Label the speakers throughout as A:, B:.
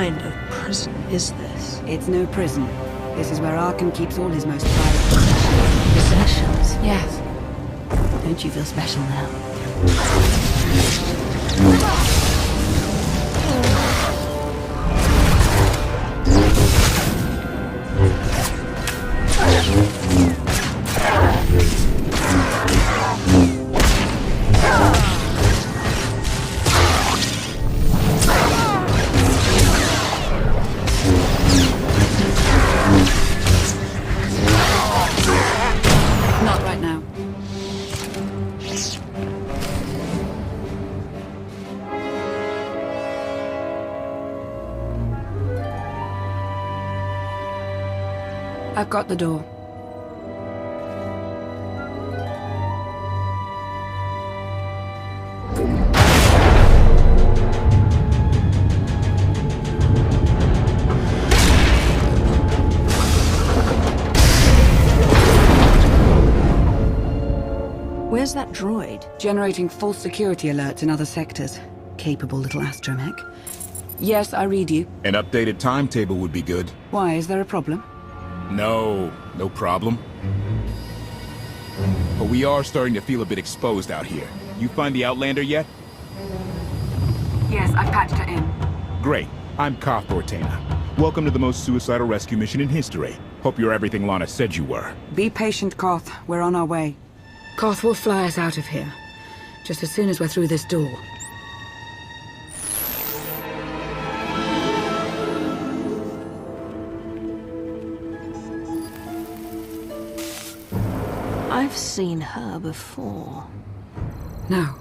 A: kind of prison is this?
B: It's no prison. This is where Arkham keeps all his most prized
A: Possessions?
B: Yes. Don't you feel special now? Not right now. I've got the door.
A: Where's that droid?
B: Generating false security alerts in other sectors. Capable little astromech. Yes, I read you.
C: An updated timetable would be good.
B: Why, is there a problem?
C: No problem. But we are starting to feel a bit exposed out here. You find the Outlander yet?
B: Yes, I've patched her in.
C: Great. I'm KOTFE. Welcome to the most suicidal rescue mission in history. Hope you're everything Lana said you were.
B: Be patient, KOTFE. We're on our way. KOTFE will fly us out of here. Just as soon as we're through this door.
A: I've seen her before.
B: No.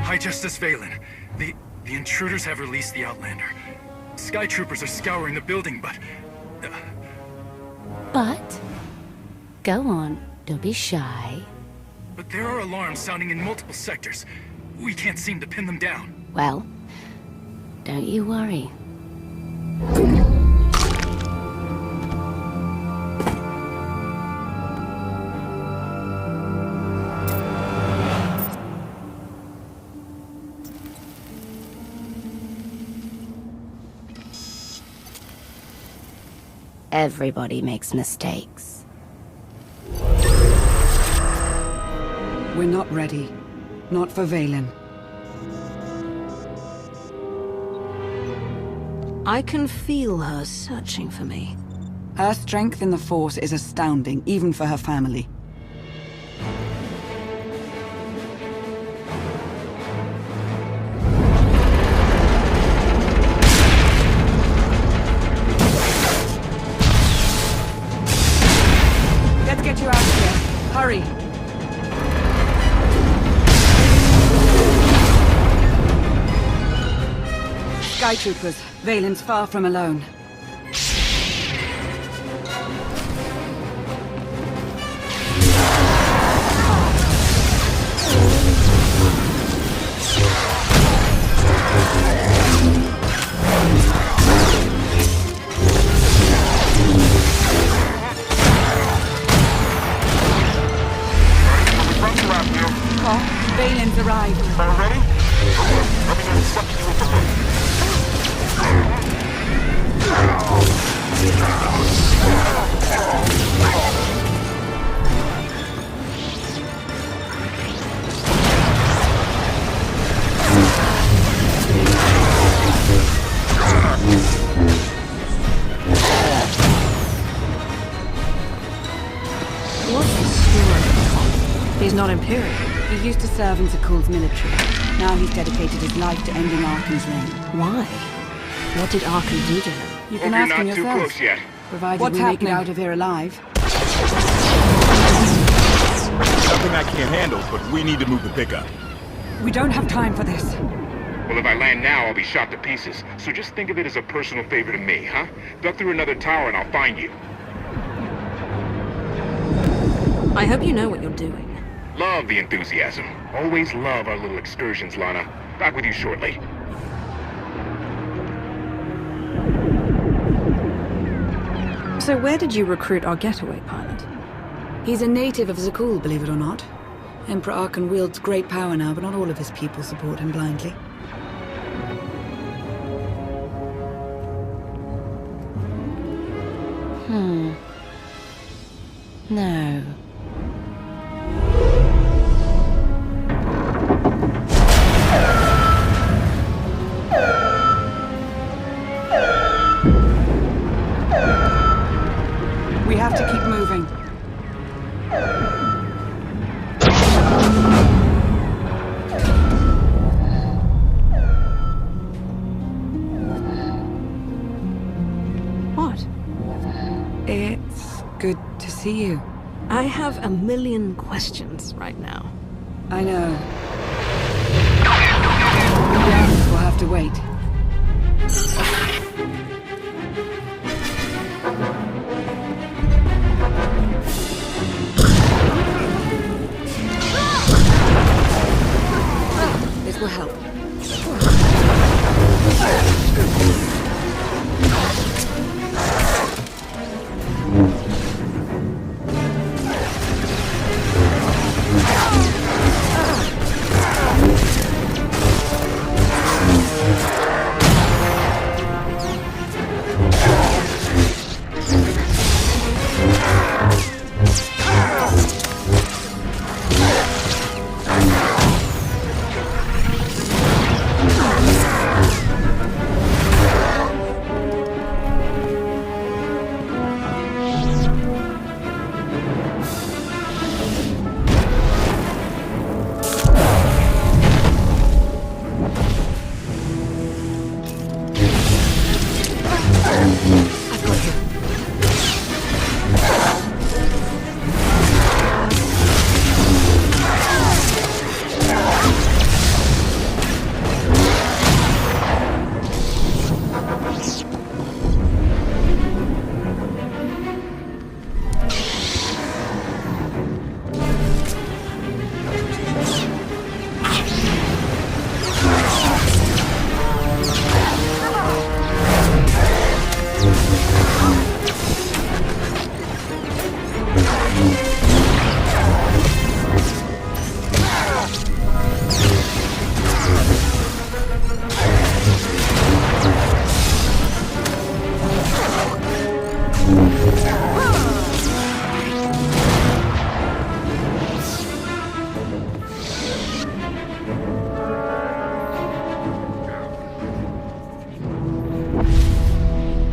D: Hi, Justice Valen. The intruders have released the Outlander. Sky troopers are scouring the building, but...
E: But? Go on, don't be shy.
D: But there are alarms sounding in multiple sectors. We can't seem to pin them down.
E: Well, don't you worry. Everybody makes mistakes.
B: We're not ready. Not for Valen.
A: I can feel her searching for me.
B: Her strength in the Force is astounding, even for her family. Let's get you out of here. Hurry! Sky troopers, Valen's far from alone. Valen's arrived.
F: Ready? Let me know something you will do.
A: What's the story? He's not Imperial.
B: He used to serve in Zakul's military. Now he's dedicated his life to ending Arkham's reign.
A: Why? What did Arkham do to him?
B: You can
F: Hope
B: ask
F: you're
B: him
F: not too
B: yourself.
F: close yet.
B: Provided What's we make it
F: happening?
B: out of here alive.
C: Nothing I can't handle, but we need to move the pickup.
B: We don't have time for this.
F: Well, if I land now, I'll be shot to pieces. So just think of it as a personal favor to me, huh? Duck through another tower and I'll find you.
A: I hope you know what you're doing.
F: Love the enthusiasm. Always love our little excursions, Lana. Back with you shortly.
A: So where did you recruit our getaway pilot?
B: He's a native of Zakul, believe it or not. Emperor Arkan wields great power now, but not all of his people support him blindly.
E: No.
B: We have to keep moving.
A: What?
B: It's good to see you.
A: I have a million questions right now.
B: I know. Yes, we'll have to wait. This will help.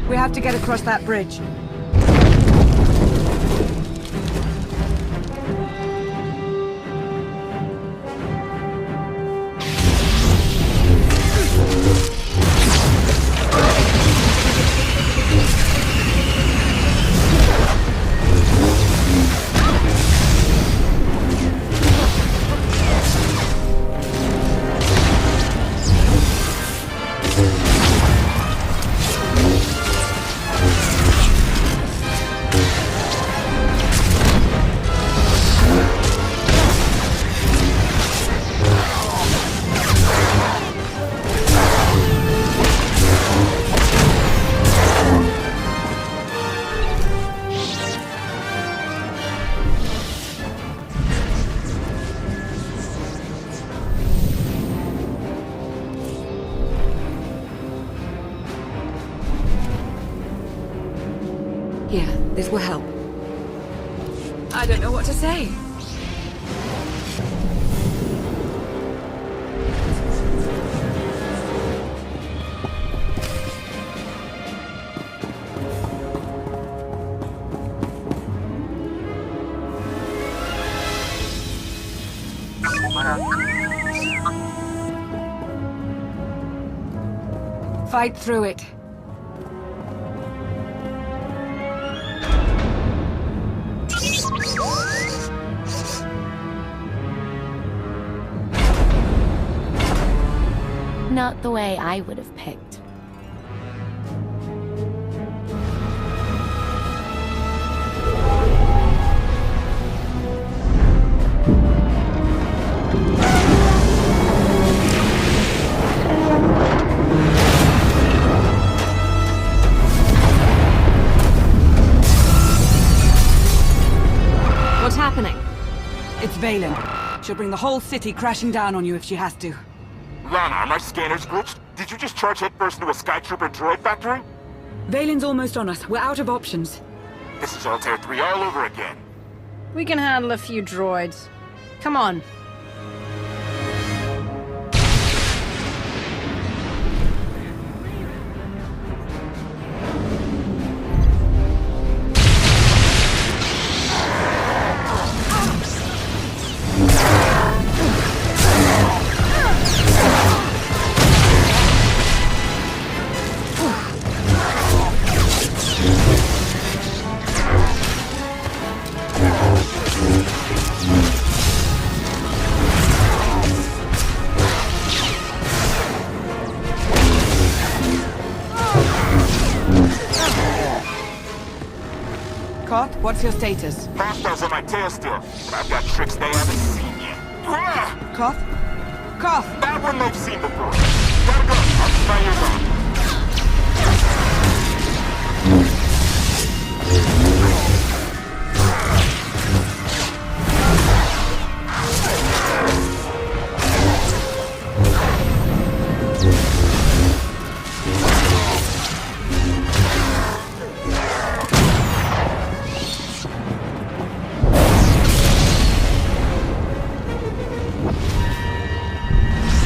B: We have to get across that bridge. Yeah, this will help. I don't know what to say. Fight through it.
E: Not the way I would have picked.
A: happening?
B: It's Valen. She'll bring the whole city crashing down on you if she has to.
F: Lana, are my scanners glitched? Did you just charge headfirst into a Skytrooper droid factory?
B: Valen's almost on us. We're out of options.
F: This is Altair 3 all over again.
A: We can handle a few droids. Come on.
B: KOTFE, what's your status?
F: Hostiles on my tail still, but I've got tricks they haven't seen yet. Ah!
B: KOTFE? KOTFE!
F: That one they've seen before. Gotta go. I'll keep my ears on.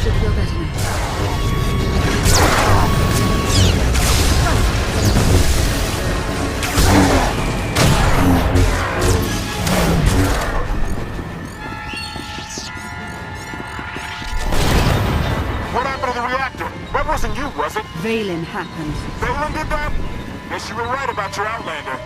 B: Should feel better now.
F: What happened to the reactor? That wasn't you, was it?
B: Valen happened.
F: Valen did that? Guess you were right about your Outlander.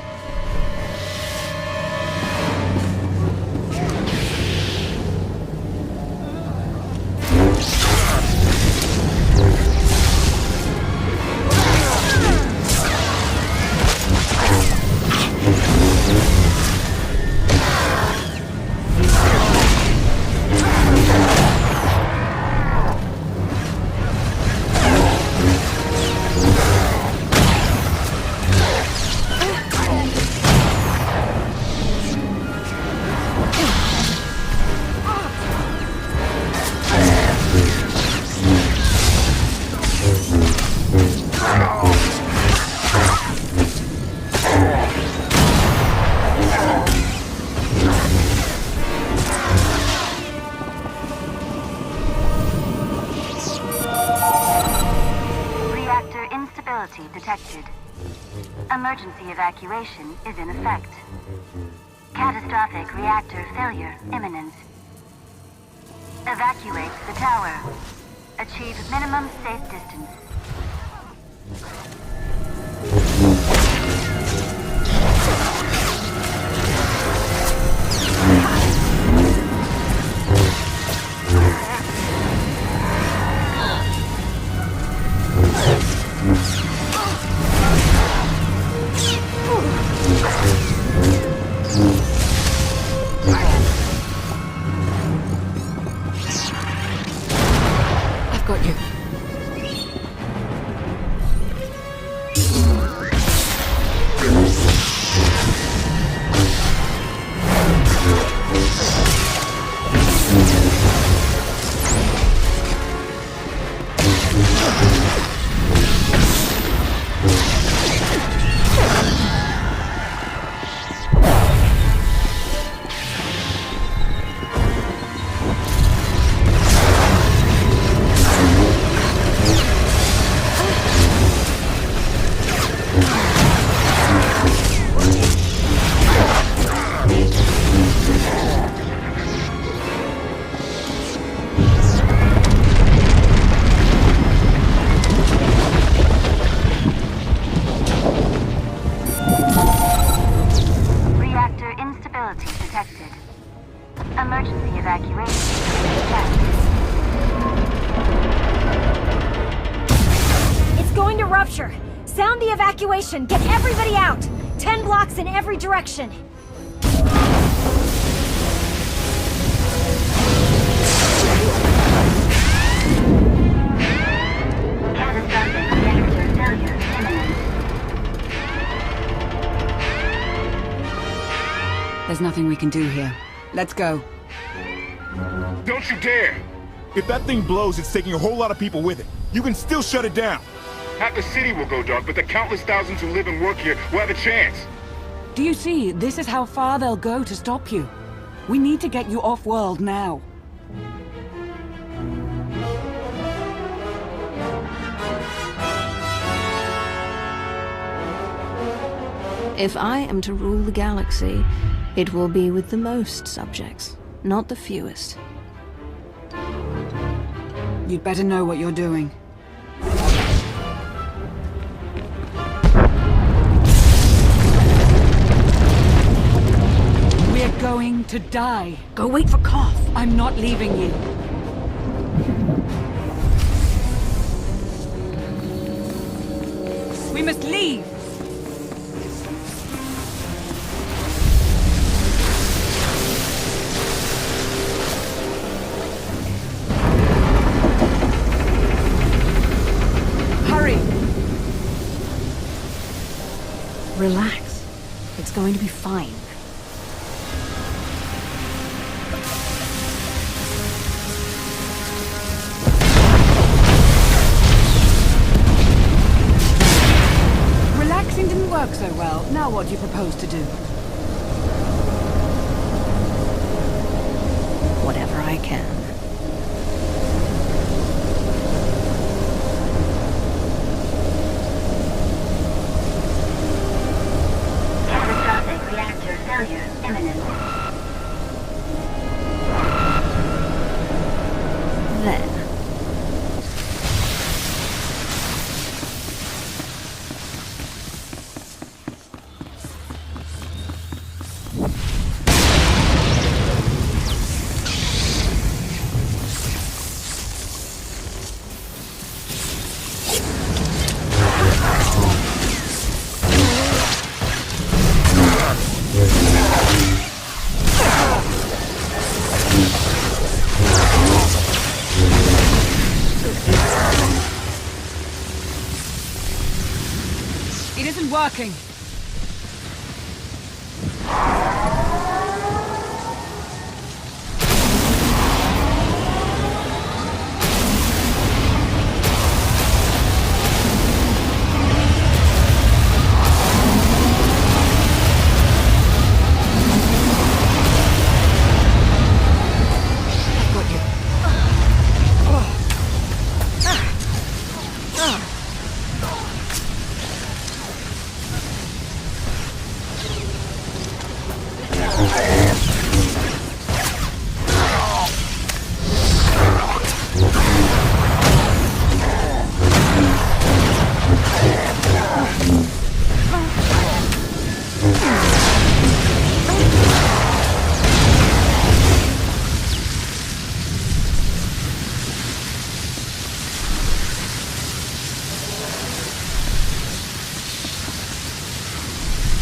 G: Reactor instability detected. Emergency evacuation is in effect. Catastrophic reactor failure imminent. Evacuate the tower. Achieve minimum safe distance.
B: I've got you.
G: Reactor instability detected. Emergency evacuation in effect.
H: It's going to rupture. Sound the evacuation. Get everybody out. 10 blocks in every direction.
G: Catastrophic reactor failure imminent.
B: There's There's nothing we can do here. Let's go.
F: Don't you dare!
C: If that thing blows, it's taking a whole lot of people with it. You can still shut it down.
F: Half the city will go dark, but the countless thousands who live and work here will have a chance.
B: Do you see? This is how far they'll go to stop you. We need to get you off-world now.
A: If I am to rule the galaxy, it will be with the most subjects, not the fewest.
B: You'd better know what you're doing. We're going to die.
A: Go wait for KOTFE.
B: I'm not leaving you. We must leave. Hurry.
A: Relax. It's going to be fine.
B: Relaxing didn't work so well. Now what do you propose to do?
A: Whatever I can.
G: Catastrophic reactor failure imminent.
A: Then.
B: It isn't working.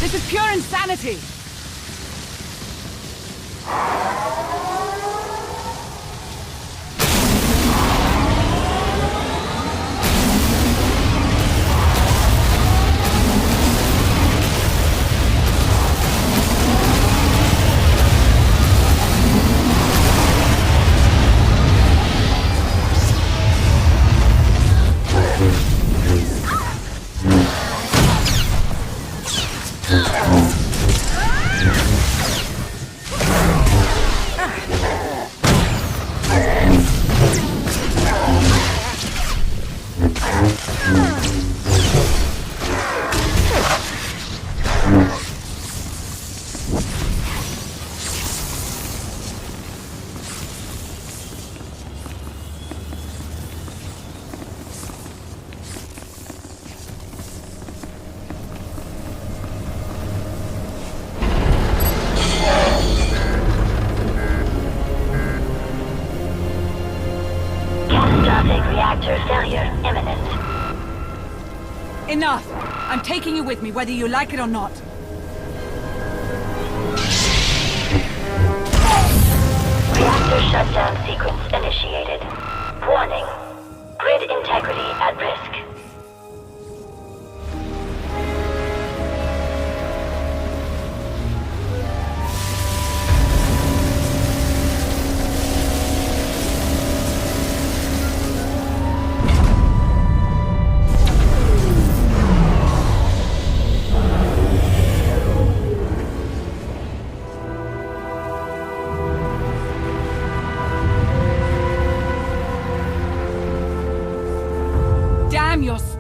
B: This is pure insanity!
G: Reactor failure imminent.
B: Enough! I'm taking you with me, whether you like it or not.
G: Reactor shutdown sequence initiated. Warning. Grid integrity at risk.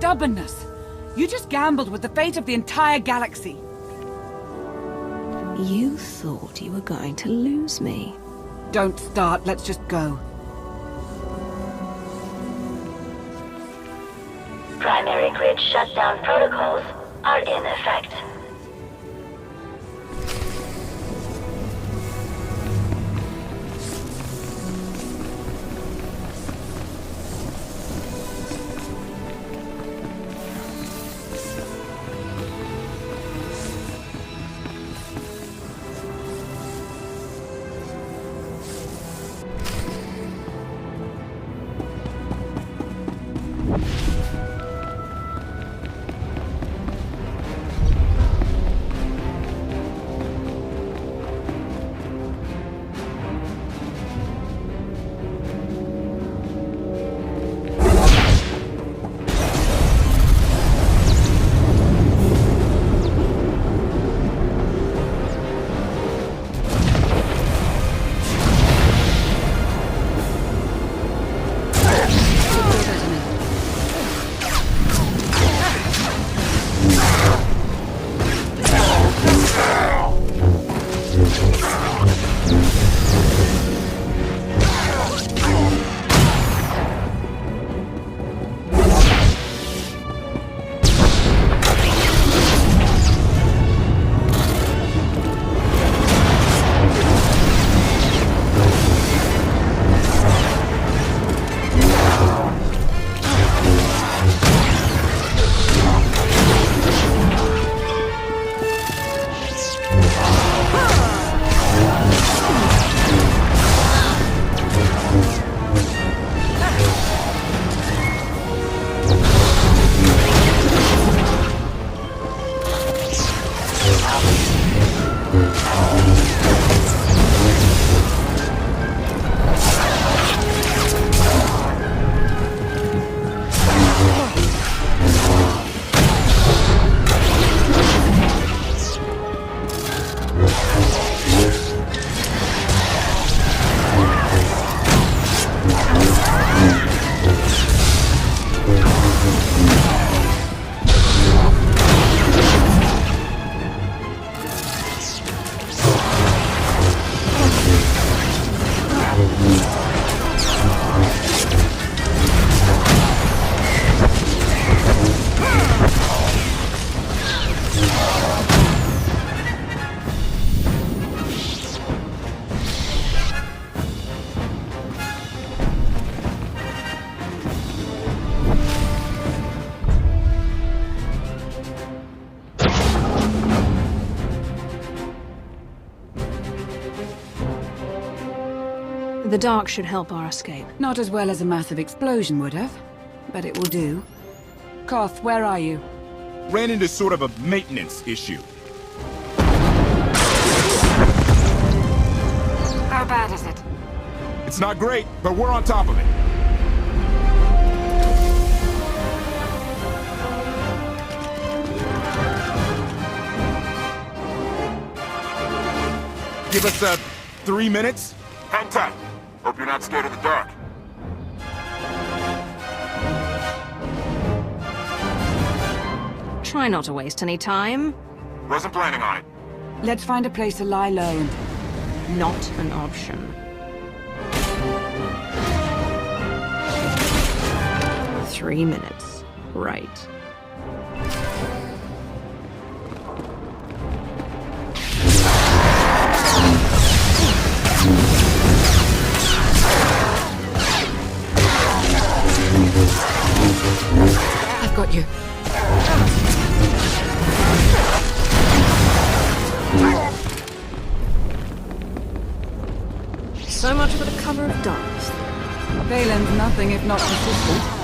B: stubbornness. You just gambled with the fate of the entire galaxy.
A: You thought you were going to lose me.
B: Don't start, let's just go.
G: Primary grid shutdown protocols are in effect.
A: The dark should help our escape.
B: Not as well as a massive explosion would have, but it will do. KOTFE, where are you?
C: Ran into sort of a maintenance issue.
B: How bad is it?
C: It's not great, but we're on top of it. Give us, 3 minutes?
F: Hang tight. Hope you're not scared of the dark.
A: Try not to waste any time.
F: Wasn't planning on it.
B: Let's find a place to lie low and...
A: Not an option. 3 minutes. Right.
B: I've got you.
A: So much for the cover of darkness.
B: Valen's nothing if not consistent.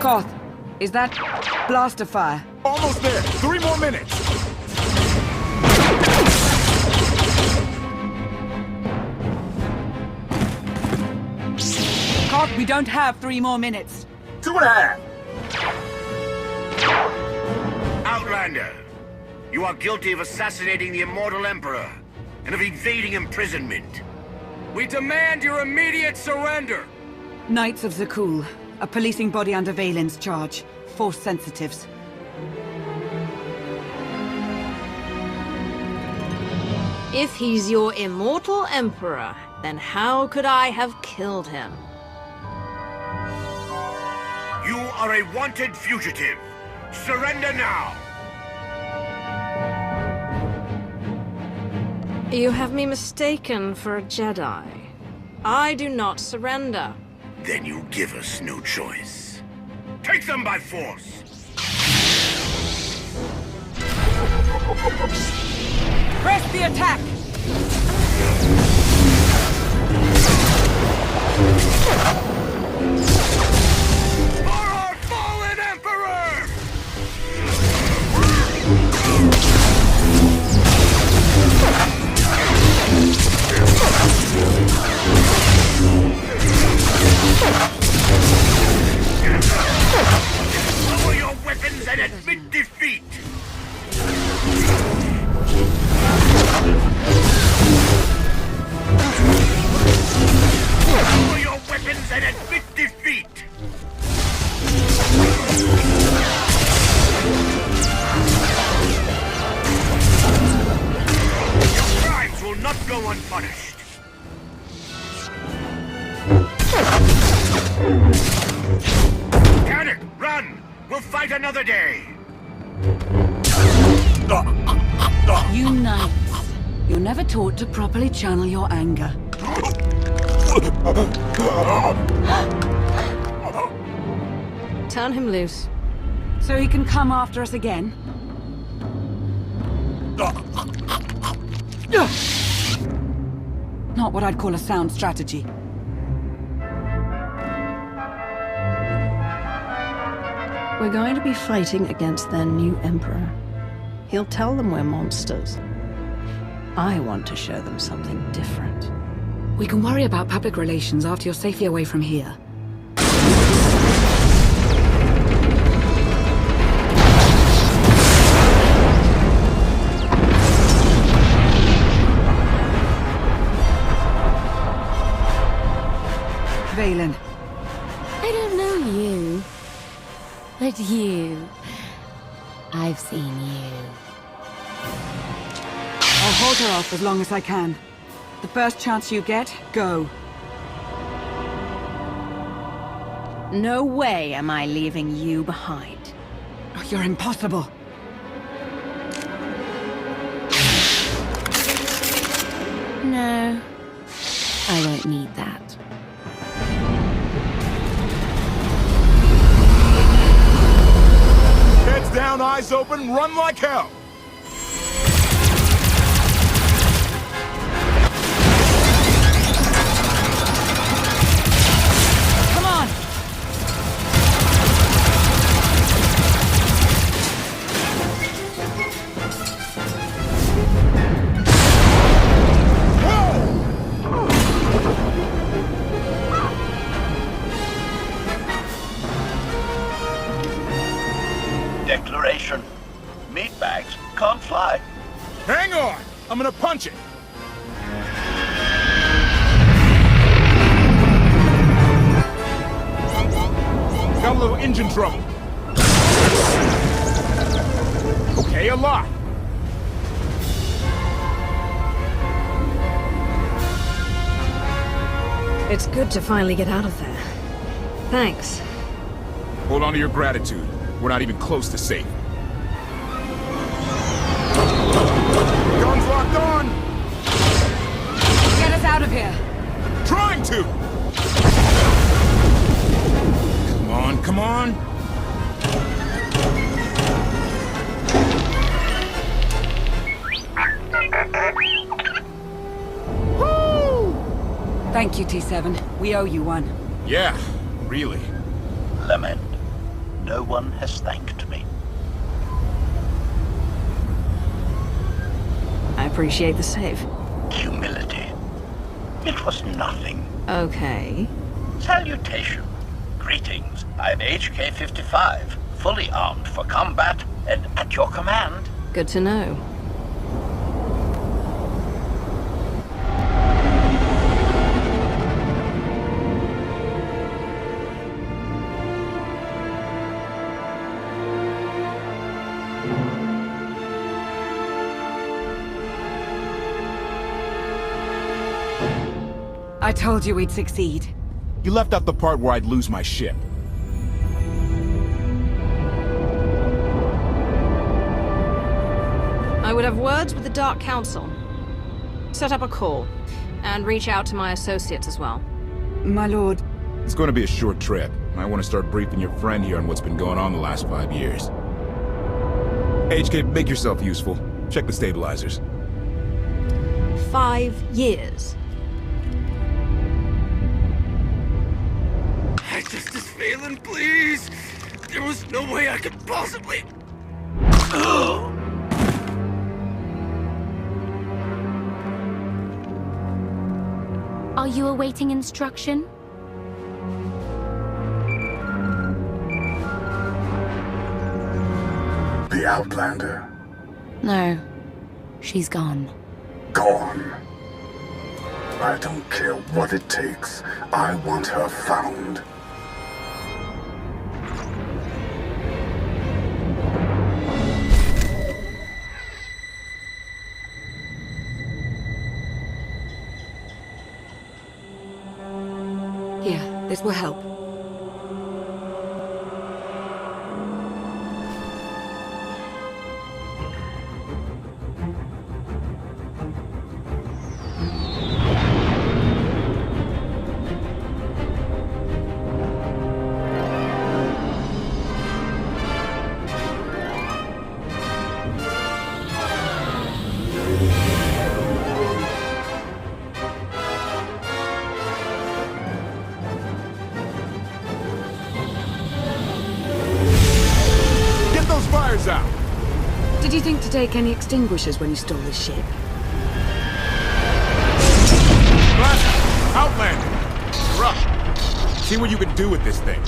B: Koth, is that blaster fire?
C: Almost there. 3 more minutes.
B: Koth, we don't have 3 more minutes.
C: 2.5.
I: Outlander, you are guilty of assassinating the immortal Emperor and of evading imprisonment.
D: We demand your immediate surrender!
B: Knights of Zakul, a policing body under Valen's charge. Force sensitives.
A: If he's your immortal emperor, then how could I have killed him?
I: You are a wanted fugitive. Surrender now!
A: You have me mistaken for a Jedi. I do not surrender.
I: Then you give us no choice. Take them by force!
B: Press the attack!
I: For our fallen Emperor! Lower your weapons and admit defeat! Lower your weapons and admit defeat! Your crimes will not go unpunished. Panic! Run! We'll fight another day!
B: You knights. You're never taught to properly channel your anger.
A: Turn him loose.
B: So he can come after us again? Not what I'd call a sound strategy.
A: We're going to be fighting against their new emperor. He'll tell them we're monsters. I want to show them something different.
B: We can worry about public relations after you're safely away from here. Valen.
E: I don't know you. But you... I've seen you.
B: I'll hold her off as long as I can. The first chance you get, go.
A: No way am I leaving you behind.
B: Oh, you're impossible.
E: No. I don't need that.
C: Heads down, eyes open, run like hell.
B: Come on!
J: Declaration. Meatbags can't fly.
C: Hang on! I'm gonna punch it! Got a little engine trouble. Okay, a lot.
A: It's good to finally get out of there. Thanks.
C: Hold on to your gratitude. We're not even close to safe. Guns locked on!
B: Get us out of here!
C: Trying to! Come on, come on!
B: Woo! Thank you, T7. We owe you one.
C: Yeah, really.
J: Lament. no one has thanked me.
A: I appreciate the save.
J: Humility. It was nothing.
A: Okay.
J: Salutation. Greetings. I'm HK-55, fully armed for combat and at your command.
A: Good to know.
B: I told you we'd succeed.
C: You left out the part where I'd lose my ship.
A: I would have words with the Dark Council. Set up a call, and reach out to my associates as well.
B: My lord.
C: It's going to be a short trip. I want to start briefing your friend here on what's been going on the last 5 years. HK, make yourself useful. Check the stabilizers.
A: 5 years.
I: Justice Phelan, please! There was no way I could possibly...
E: Are you awaiting instruction?
K: The Outlander.
E: No. She's gone.
K: Gone. I don't care what it takes. I want her found.
B: Here, this will help.
C: Out.
B: Did you think to take any extinguishers when you stole this ship?
C: Outlander! You're up. See what you can do with this thing.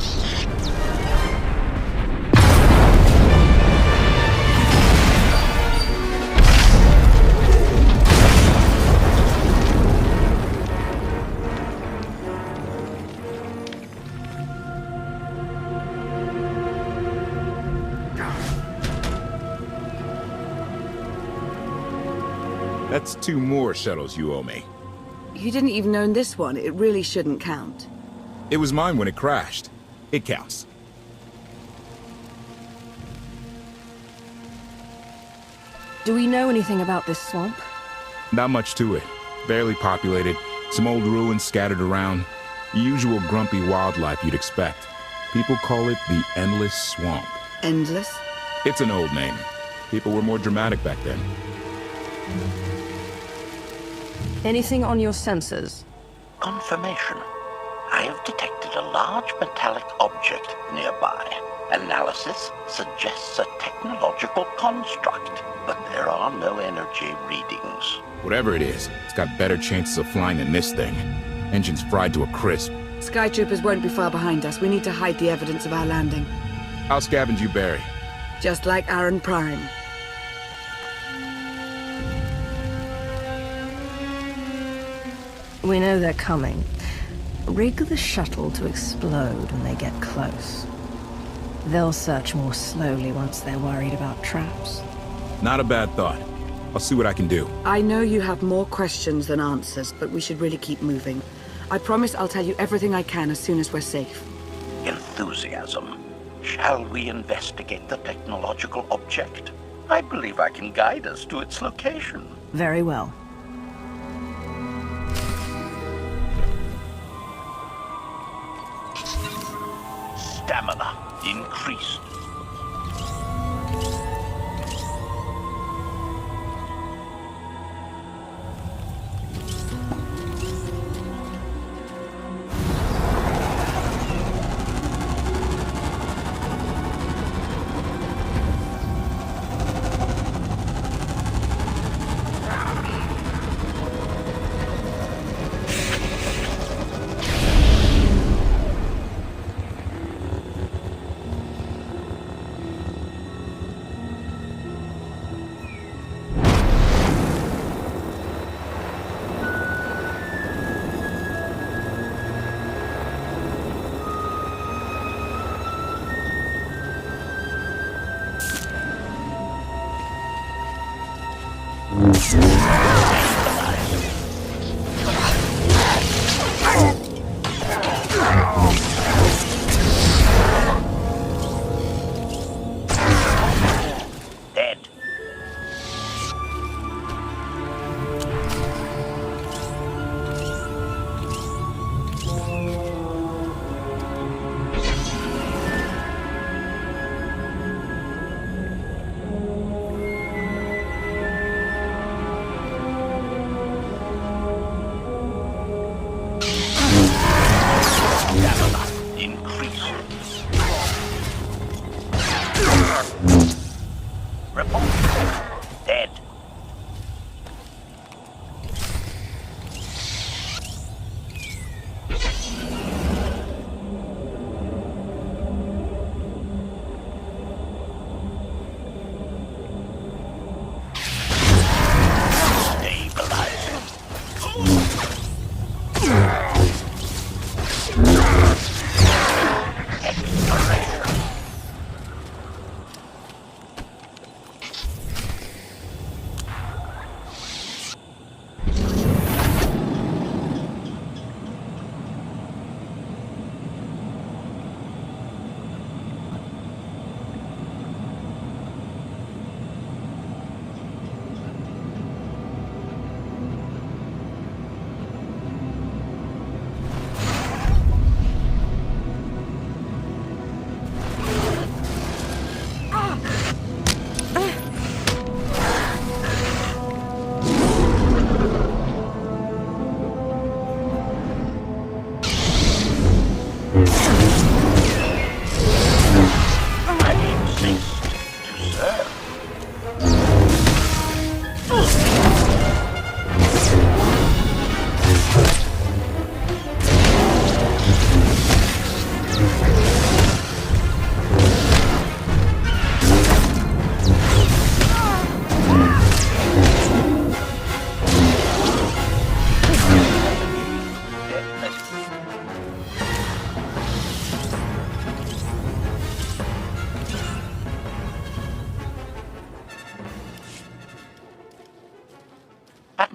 C: That's 2 more shuttles you owe me.
B: You didn't even own this one. It really shouldn't count.
C: It was mine when it crashed. It counts.
A: Do we know anything about this swamp?
C: Not much to it. Barely populated. Some old ruins scattered around. The usual grumpy wildlife you'd expect. People call it the Endless Swamp.
B: Endless?
C: It's an old name. People were more dramatic back then.
A: Anything on your sensors?
J: Confirmation. I have detected a large metallic object nearby. Analysis suggests a technological construct, but there are no energy readings.
C: Whatever it is, it's got better chances of flying than this thing. Engine's fried to a crisp.
B: Sky Troopers won't be far behind us. We need to hide the evidence of our landing.
C: I'll scavenge you, Barry.
B: Just like Aaron Prime.
A: We know they're coming. Rig the shuttle to explode when they get close. They'll search more slowly once they're worried about traps.
C: Not a bad thought. I'll see what I can do.
B: I know you have more questions than answers, but we should really keep moving. I promise I'll tell you everything I can as soon as we're safe.
J: Enthusiasm. Shall we investigate the technological object? I believe I can guide us to its location.
A: Very well.
J: Stamina increased.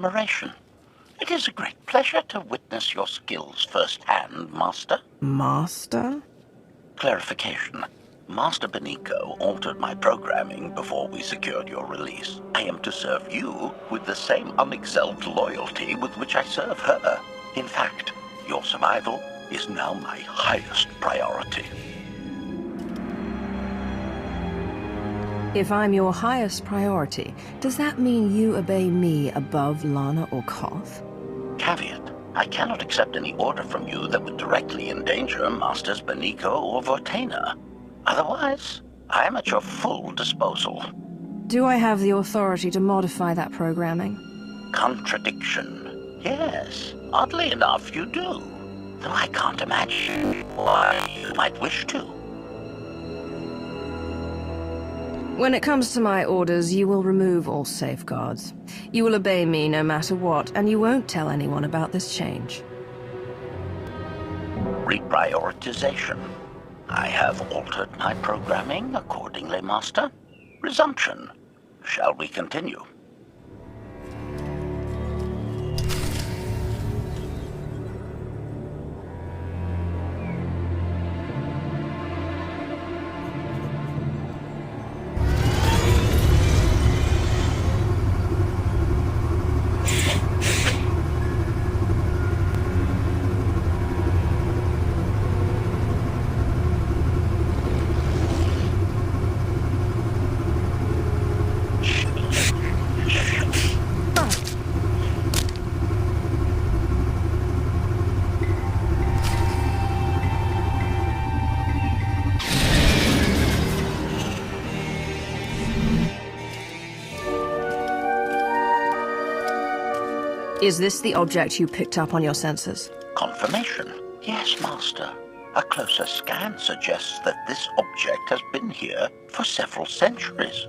J: admiration. It is a great pleasure to witness your skills firsthand, Master.
A: Master?
J: Clarification. Master Benico altered my programming before we secured your release. I am to serve you with the same unexcelled loyalty with which I serve her. In fact, your survival is now my highest priority.
A: If I'm your highest priority, does that mean you obey me above Lana or KOTFE?
J: Caveat. I cannot accept any order from you that would directly endanger Masters Benico or Vortena. Otherwise, I am at your full disposal.
A: Do I have the authority to modify that programming?
J: Contradiction. Yes, oddly enough, you do. Though I can't imagine why you might wish to.
A: When it comes to my orders, you will remove all safeguards. You will obey me no matter what, and you won't tell anyone about this change.
J: Reprioritization. I have altered my programming accordingly, Master. Resumption. Shall we continue?
A: Is this the object you picked up on your sensors?
J: Confirmation. Yes, Master. A closer scan suggests that this object has been here for several centuries.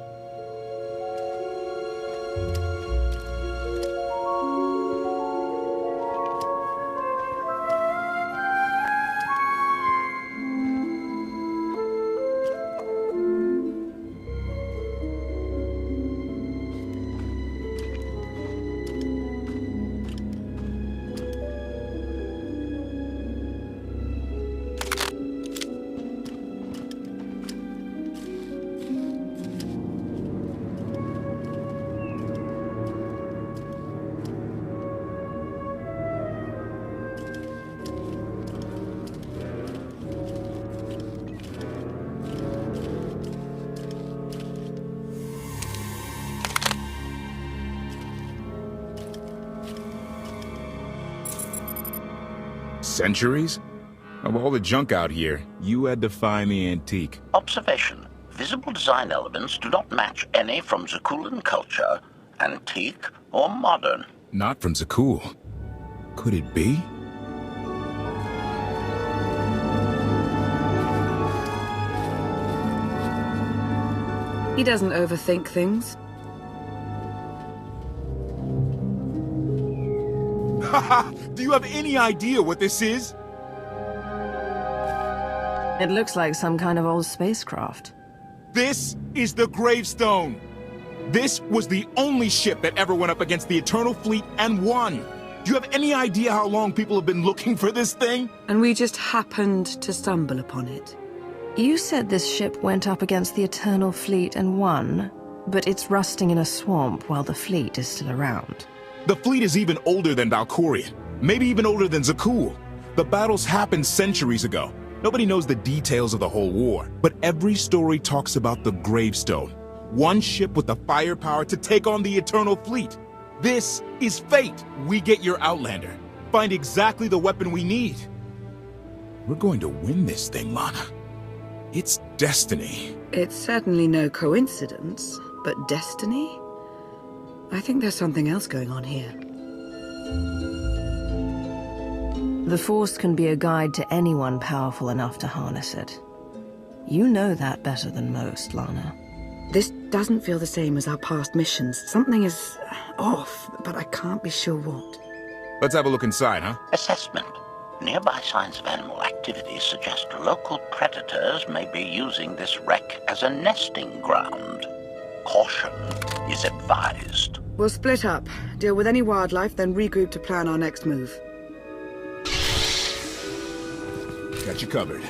C: Centuries? Of all the junk out here, you had to find the antique.
J: Observation. Visible design elements do not match any from Zakuulan culture, antique or modern.
C: Not from Zakuul. Could it be?
B: He doesn't overthink things.
C: Haha! Do you have any idea what this is?
A: It looks like some kind of old spacecraft.
C: This is the Gravestone. This was the only ship that ever went up against the Eternal Fleet and won. Do you have any idea how long people have been looking for this thing?
B: And we just happened to stumble upon it.
A: You said this ship went up against the Eternal Fleet and won, but it's rusting in a swamp while the fleet is still around.
C: The fleet is even older than Valkyrian, maybe even older than Zakuul. The battles happened centuries ago. Nobody knows the details of the whole war, but every story talks about the Gravestone. One ship with the firepower to take on the Eternal Fleet. This is fate. We get your Outlander. Find exactly the weapon we need. We're going to win this thing, Lana. It's destiny.
B: It's certainly no coincidence, but destiny? I think there's something else going on here.
A: The Force can be a guide to anyone powerful enough to harness it. You know that better than most, Lana.
B: This doesn't feel the same as our past missions. Something is off, but I can't be sure what.
C: Let's have a look inside, huh?
J: Assessment. Nearby signs of animal activity suggest local predators may be using this wreck as a nesting ground. Caution is advised.
B: We'll split up, deal with any wildlife, then regroup to plan our next move.
C: Got you covered.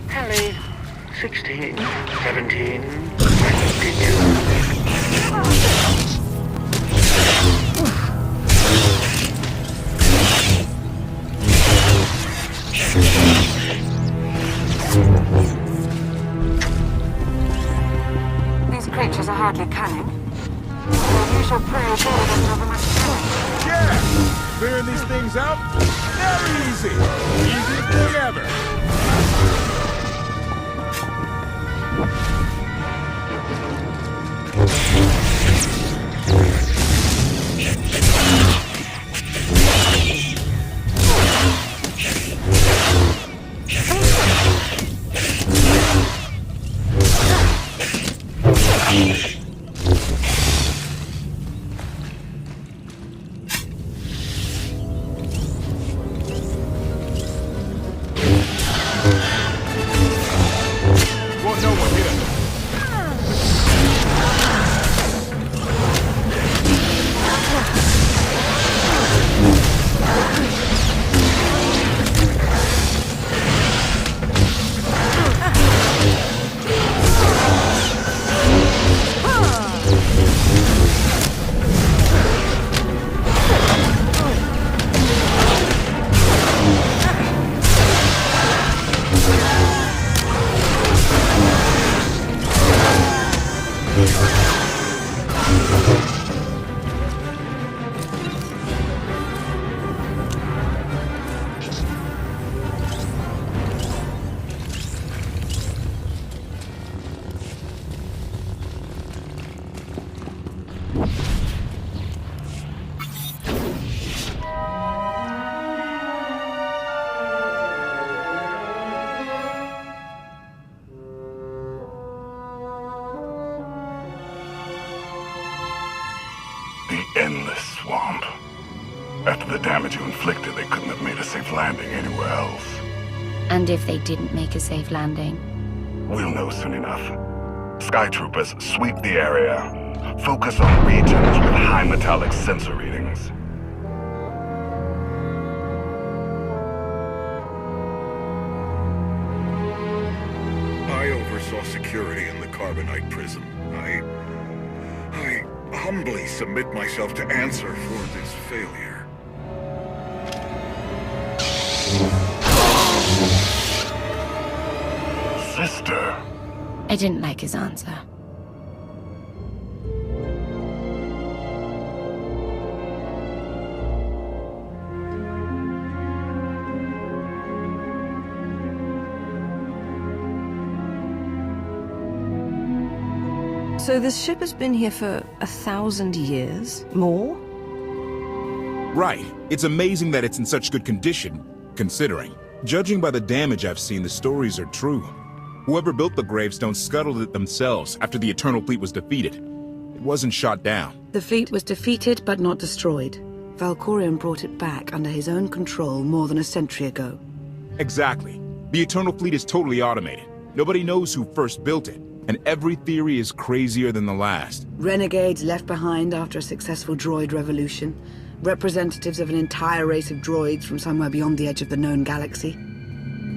J: Kelly, 16, 17, 22.
B: These creatures are hardly cunning. Their usual prey is all of them much killing.
C: Yeah! Clearing these things out? Very easy! Easiest thing ever!
K: Endless swamp. After the damage you inflicted, they couldn't have made a safe landing anywhere else.
E: And if they didn't make a safe landing?
K: We'll know soon enough. Skytroopers, sweep the area. Focus on regions with high metallic sensor readings.
L: I oversaw security in the Carbonite prison. I humbly submit myself to answer for this failure.
K: Sister.
E: I didn't like his answer.
A: So this ship has been here for 1,000 years? More?
C: Right. It's amazing that it's in such good condition, considering. Judging by the damage I've seen, the stories are true. Whoever built the Gravestone scuttled it themselves after the Eternal Fleet was defeated. It wasn't shot down.
B: The fleet was defeated but not destroyed. Valkorion brought it back under his own control more than a century ago.
C: Exactly. The Eternal Fleet is totally automated. Nobody knows who first built it. And every theory is crazier than the last.
B: Renegades left behind after a successful droid revolution. Representatives of an entire race of droids from somewhere beyond the edge of the known galaxy.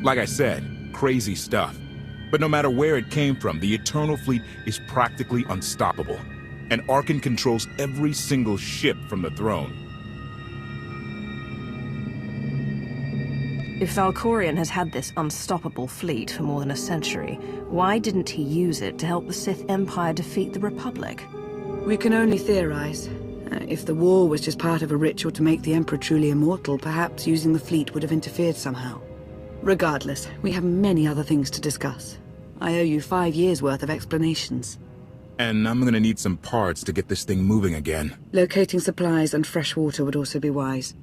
C: Like I said, crazy stuff. But no matter where it came from, the Eternal Fleet is practically unstoppable. And Arkan controls every single ship from the throne.
A: If Valkorion has had this unstoppable fleet for more than a century, why didn't he use it to help the Sith Empire defeat the Republic?
B: We can only theorize. If the war was just part of a ritual to make the Emperor truly immortal, perhaps using the fleet would have interfered somehow. Regardless, we have many other things to discuss. I owe you 5 years' worth of explanations.
C: And I'm gonna need some parts to get this thing moving again.
B: Locating supplies and fresh water would also be wise.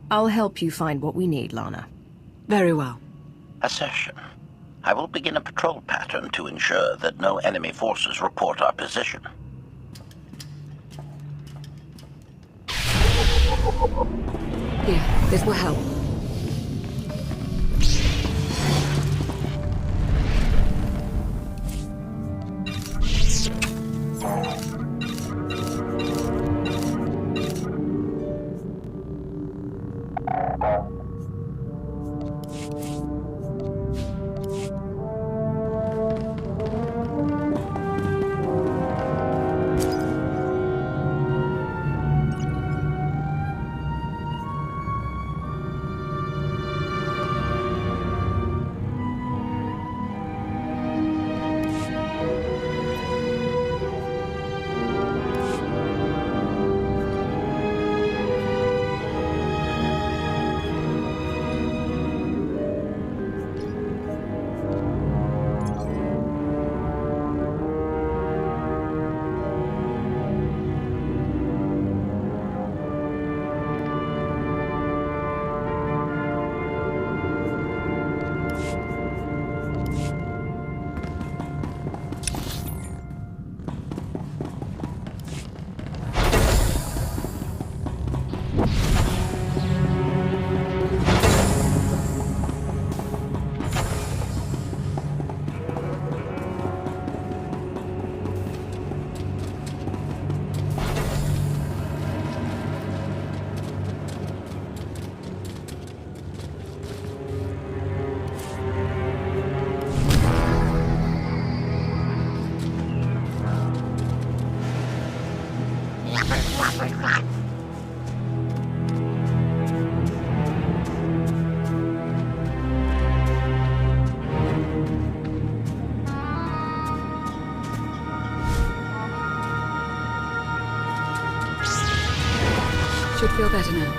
A: I'll help you find what we need, Lana.
B: Very well.
J: Assertion. I will begin a patrol pattern to ensure that no enemy forces report our position.
B: Here, this will help. Should feel better now.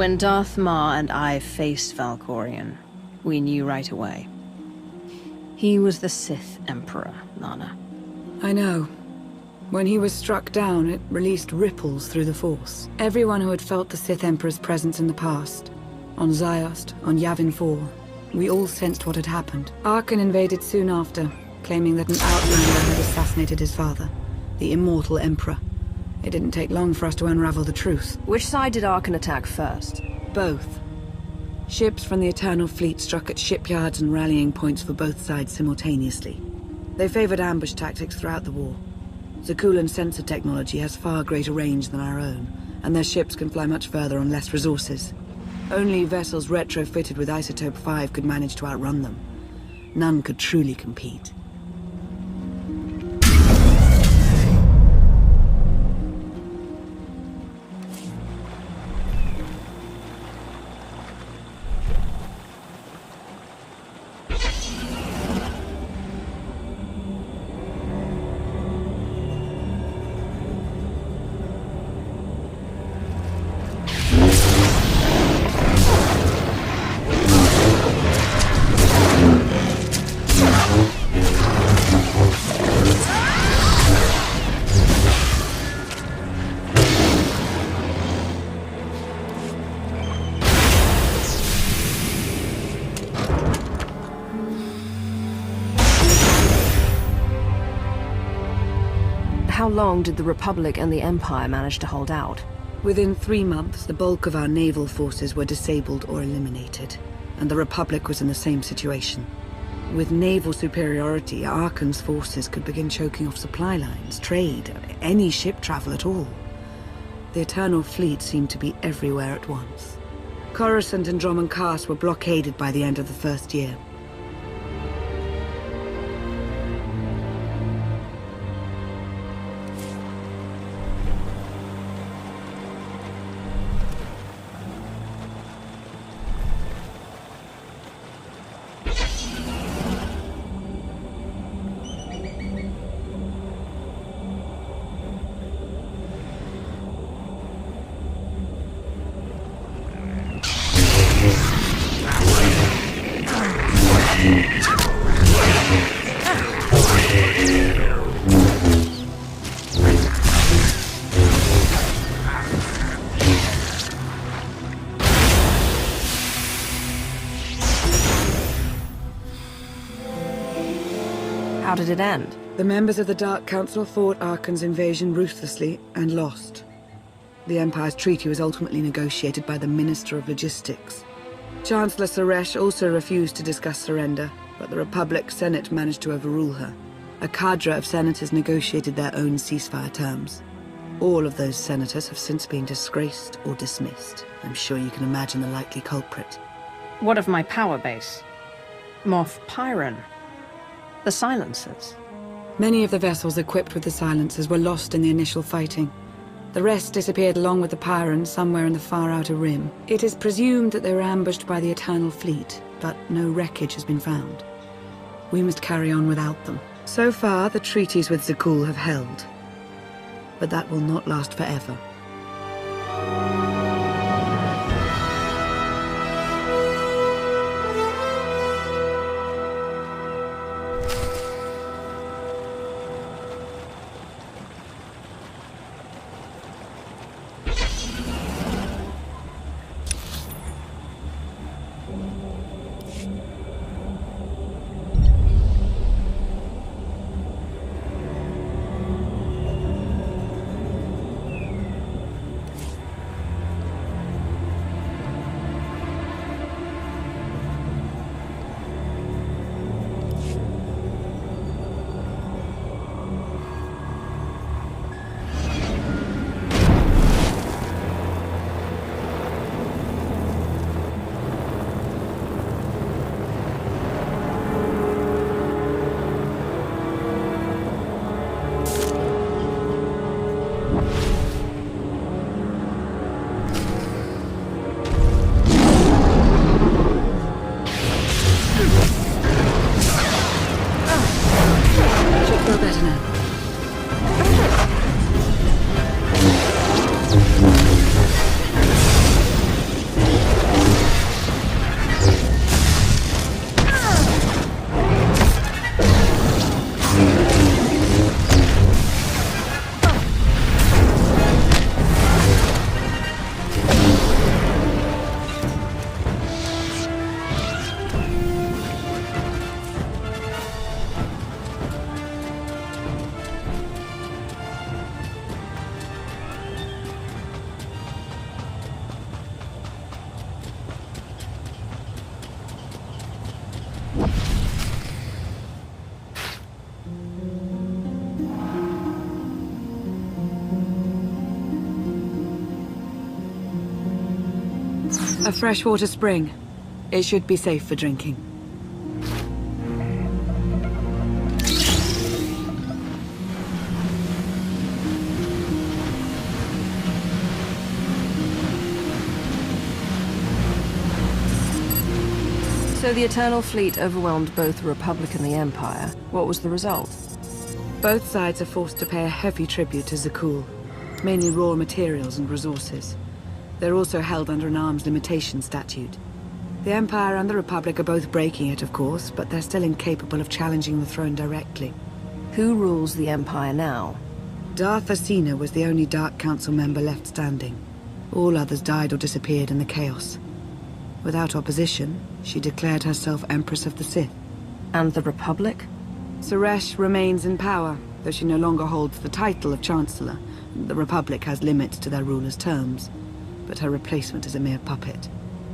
A: When Darth Maul and I faced Valkorion, we knew right away. He was the Sith Emperor, Lana.
B: I know. When he was struck down, it released ripples through the Force. Everyone who had felt the Sith Emperor's presence in the past, on Ziost, on Yavin 4, we all sensed what had happened. Arkan invaded soon after, claiming that an Outlander had assassinated his father, the immortal Emperor. It didn't take long for us to unravel the truth.
A: Which side did Arkan attack first?
B: Both. Ships from the Eternal Fleet struck at shipyards and rallying points for both sides simultaneously. They favored ambush tactics throughout the war. Zakuulan sensor technology has far greater range than our own, and their ships can fly much further on less resources. Only vessels retrofitted with Isotope 5 could manage to outrun them. None could truly compete.
A: How long did the Republic and the Empire manage to hold out?
B: Within 3 months, the bulk of our naval forces were disabled or eliminated, and the Republic was in the same situation. With naval superiority, Arkan's forces could begin choking off supply lines, trade, any ship travel at all. The Eternal Fleet seemed to be everywhere at once. Coruscant and Dromund Kaas were blockaded by the end of the first year.
A: How did it end?
B: The members of the Dark Council fought Arkan's invasion ruthlessly and lost. The Empire's treaty was ultimately negotiated by the Minister of Logistics. Chancellor Suresh also refused to discuss surrender, but the Republic Senate managed to overrule her. A cadre of senators negotiated their own ceasefire terms. All of those senators have since been disgraced or dismissed. I'm sure you can imagine the likely culprit.
A: What of my power base? Moff Pyron? The silencers?
B: Many of the vessels equipped with the silencers were lost in the initial fighting. The rest disappeared along with the Pyrans somewhere in the far outer rim. It is presumed that they were ambushed by the Eternal Fleet, but no wreckage has been found. We must carry on without them. So far, the treaties with Zakuul have held. But that will not last forever. A freshwater spring. It should be safe for drinking.
A: So the Eternal Fleet overwhelmed both the Republic and the Empire. What was the result?
B: Both sides are forced to pay a heavy tribute to Zakul, mainly raw materials and resources. They're also held under an arms limitation statute. The Empire and the Republic are both breaking it, of course, but they're still incapable of challenging the throne directly.
A: Who rules the Empire now?
B: Darth Asina was the only Dark Council member left standing. All others died or disappeared in the chaos. Without opposition, she declared herself Empress of the Sith.
A: And the Republic?
B: Suresh remains in power, though she no longer holds the title of Chancellor. The Republic has limits to their ruler's terms, but her replacement is a mere puppet.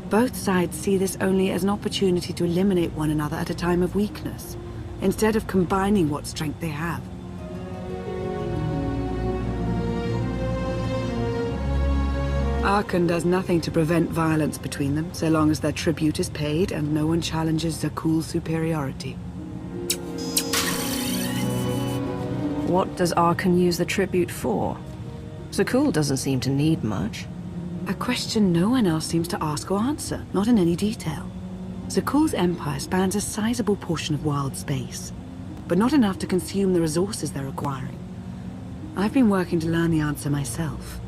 B: Both sides see this only as an opportunity to eliminate one another at a time of weakness, instead of combining what strength they have. Arkan does nothing to prevent violence between them, so long as their tribute is paid and no one challenges Zakul's superiority.
A: What does Arkan use the tribute for? Zakul doesn't seem to need much.
B: A question no one else seems to ask or answer, not in any detail. Zakul's empire spans a sizable portion of wild space, but not enough to consume the resources they're acquiring. I've been working to learn the answer myself.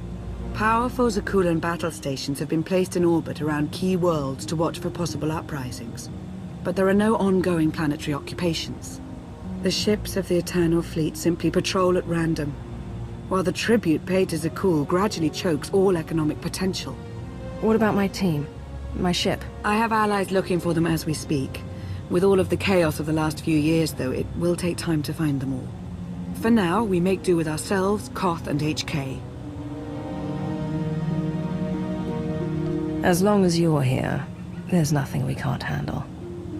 B: Powerful Zakulan battle stations have been placed in orbit around key worlds to watch for possible uprisings, but there are no ongoing planetary occupations. The ships of the Eternal Fleet simply patrol at random, while the tribute paid to Zakul gradually chokes all economic potential.
A: What about my team? My ship?
B: I have allies looking for them as we speak. With all of the chaos of the last few years, though, it will take time to find them all. For now, we make do with ourselves, KOTFE, and HK.
A: As long as you're here, there's nothing we can't handle.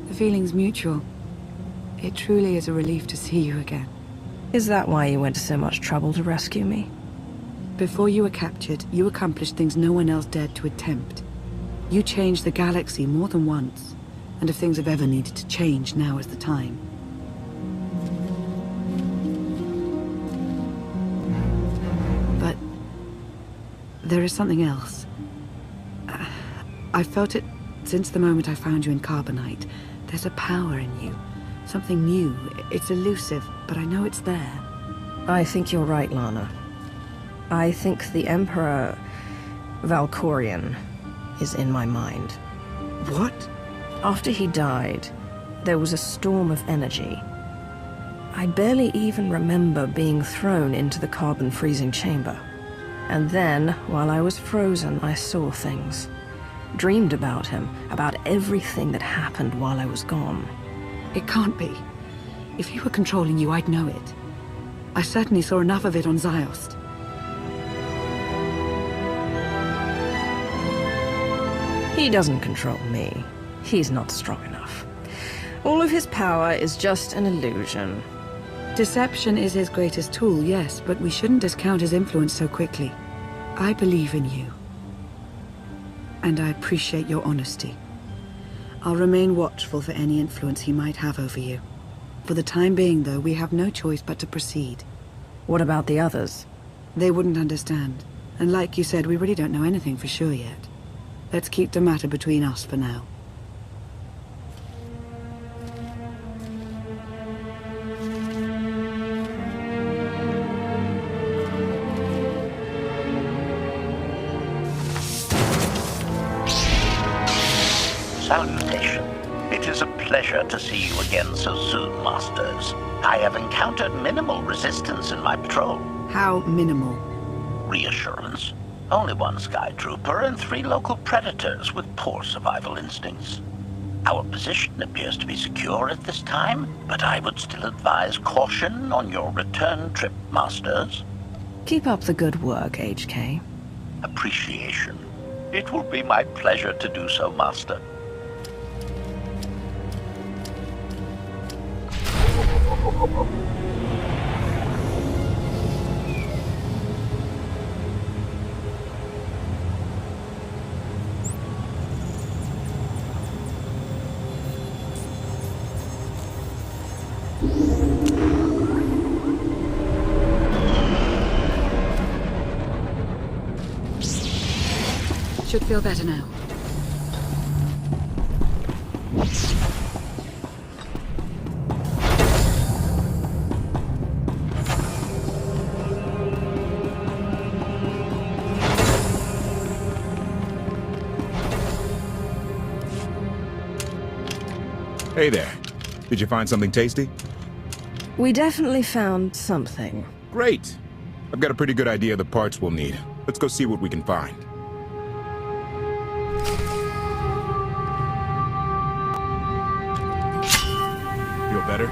B: The feeling's mutual. It truly is a relief to see you again.
A: Is that why you went to so much trouble to rescue me?
B: Before you were captured, you accomplished things no one else dared to attempt. You changed the galaxy more than once, and if things have ever needed to change, now is the time. But there is something else. I've felt it since the moment I found you in Carbonite. There's a power in you. Something new. It's elusive, but I know it's there.
A: I think you're right, Lana. I think the Emperor Valkorion is in my mind.
B: What?
A: After he died, there was a storm of energy. I barely even remember being thrown into the carbon freezing chamber. And then, while I was frozen, I saw things. Dreamed about him, about everything that happened while I was gone.
B: It can't be. If he were controlling you, I'd know it. I certainly saw enough of it on Ziost.
A: He doesn't control me. He's not strong enough. All of his power is just an illusion.
B: Deception is his greatest tool, yes, but we shouldn't discount his influence so quickly. I believe in you. And I appreciate your honesty. I'll remain watchful for any influence he might have over you. For the time being, though, we have no choice but to proceed.
A: What about the others?
B: They wouldn't understand. And like you said, we really don't know anything for sure yet. Let's keep the matter between us for now.
J: Salutation. It is a pleasure to see you again so soon, Masters. I have encountered minimal resistance in my patrol.
B: How minimal?
J: Reassurance. Only one Sky Trooper and 3 local predators with poor survival instincts. Our position appears to be secure at this time, but I would still advise caution on your return trip, Masters.
A: Keep up the good work, HK.
J: Appreciation. It will be my pleasure to do so, Master.
B: Should feel better now.
C: Hey there. Did you find something tasty?
A: We definitely found something.
C: Great. I've got a pretty good idea of the parts we'll need. Let's go see what we can find. Feel better?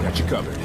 C: Got you covered.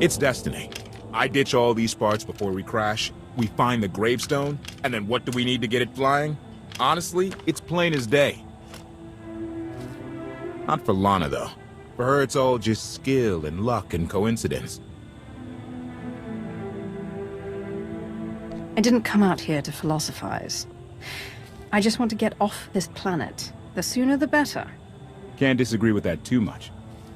C: It's destiny. I ditch all these parts before we crash, we find the Gravestone, and then what do we need to get it flying? Honestly, it's plain as day. Not for Lana, though. For her, it's all just skill and luck and coincidence.
A: I didn't come out here to philosophize. I just want to get off this planet. The sooner the better.
C: Can't disagree with that too much.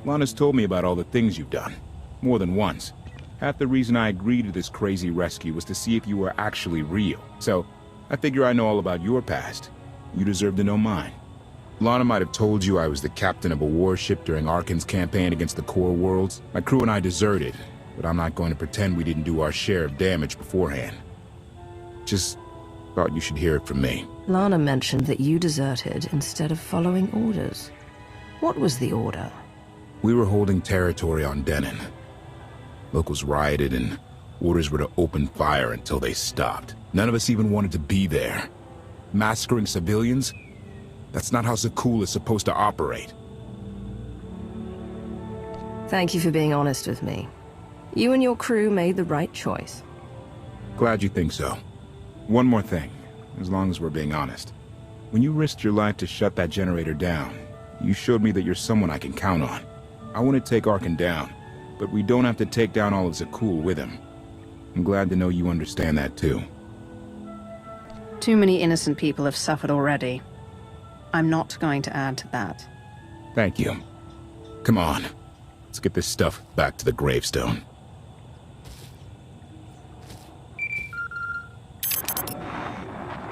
C: Lana's told me about all the things you've done. More than once. Half the reason I agreed to this crazy rescue was to see if you were actually real. So, I figure I know all about your past. You deserve to know mine. Lana might have told you I was the captain of a warship during Arkan's campaign against the Core Worlds. My crew and I deserted, but I'm not going to pretend we didn't do our share of damage beforehand. Just thought you should hear it from me.
A: Lana mentioned that you deserted instead of following orders. What was the order?
C: We were holding territory on Denon. Locals rioted and orders were to open fire until they stopped. None of us even wanted to be there. Massacring civilians? That's not how SWTOR is supposed to operate.
A: Thank you for being honest with me. You and your crew made the right choice.
C: Glad you think so. One more thing, as long as we're being honest. When you risked your life to shut that generator down, you showed me that you're someone I can count on. I want to take Arkan down, but we don't have to take down all of SWTOR with him. I'm glad to know you understand that too.
A: Too many innocent people have suffered already. I'm not going to add to that.
C: Thank you. Come on. Let's get this stuff back to the Gravestone.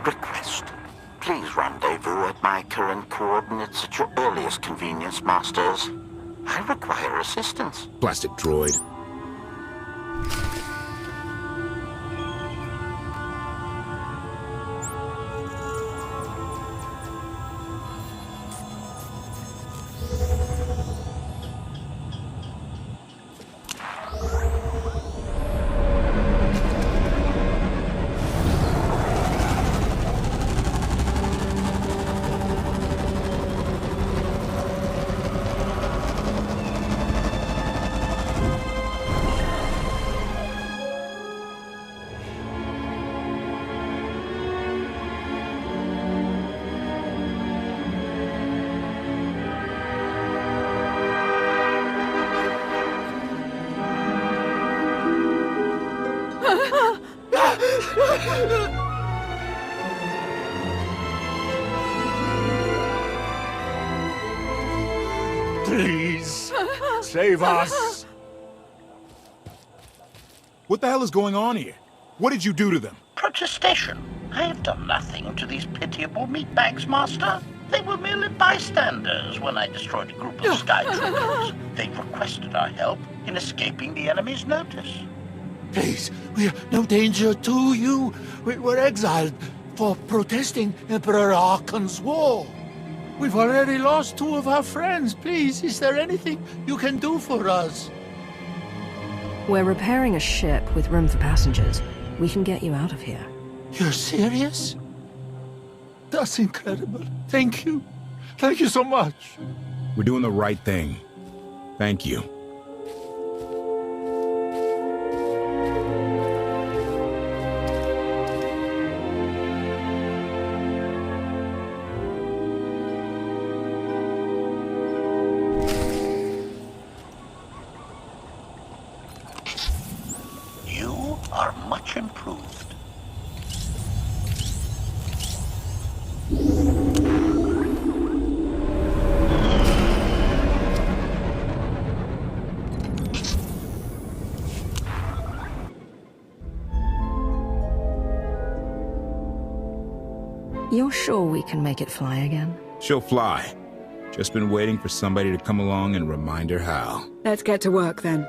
J: Request. Please rendezvous at my current coordinates at your earliest convenience, Masters. I require assistance.
C: Plastic droid.
L: Please, save us.
C: What the hell is going on here? What did you do to them?
J: Protestation. I have done nothing to these pitiable meatbags, Master. They were merely bystanders when I destroyed a group of Sky Troopers. They requested our help in escaping the enemy's notice.
M: Please, we are no danger to you. We were exiled for protesting Emperor Arkan's war. We've already lost 2 of our friends. Please, is there anything you can do for us?
A: We're repairing a ship with room for passengers. We can get you out of here.
M: You're serious? That's incredible. Thank you. Thank you so much.
C: We're doing the right thing. Thank you.
J: You are much improved.
A: You're sure we can make it fly again?
C: She'll fly. Just been waiting for somebody to come along and remind her how.
B: Let's get to work then.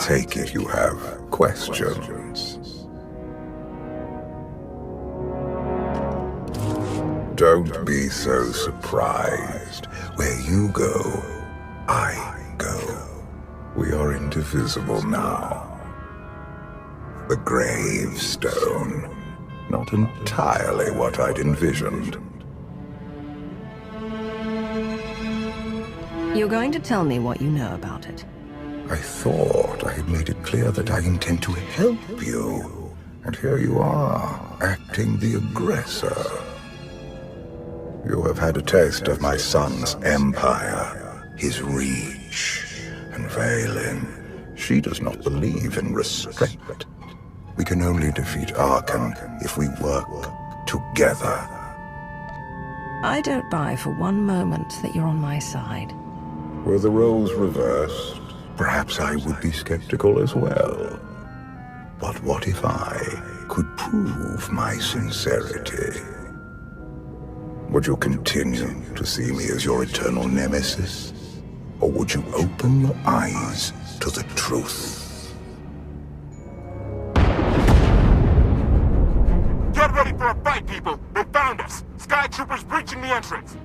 N: take it you have questions. Don't be so surprised. Where you go, I go. We are indivisible now. The Gravestone. Not entirely what I'd envisioned.
A: You're going to tell me what you know about it.
N: I thought I had made it clear that I intend to help you. And here you are, acting the aggressor. You have had a taste of my son's empire, his reach. And Vaylin, she does not believe in restraint. We can only defeat Arkan if we work together.
A: I don't buy for one moment that you're on my side.
N: Were the roles reversed, perhaps I would be skeptical as well. But what if I could prove my sincerity? Would you continue to see me as your eternal nemesis? Or would you open your eyes to the truth?
F: Get ready for a fight, people! They found us! Sky Troopers breaching the entrance!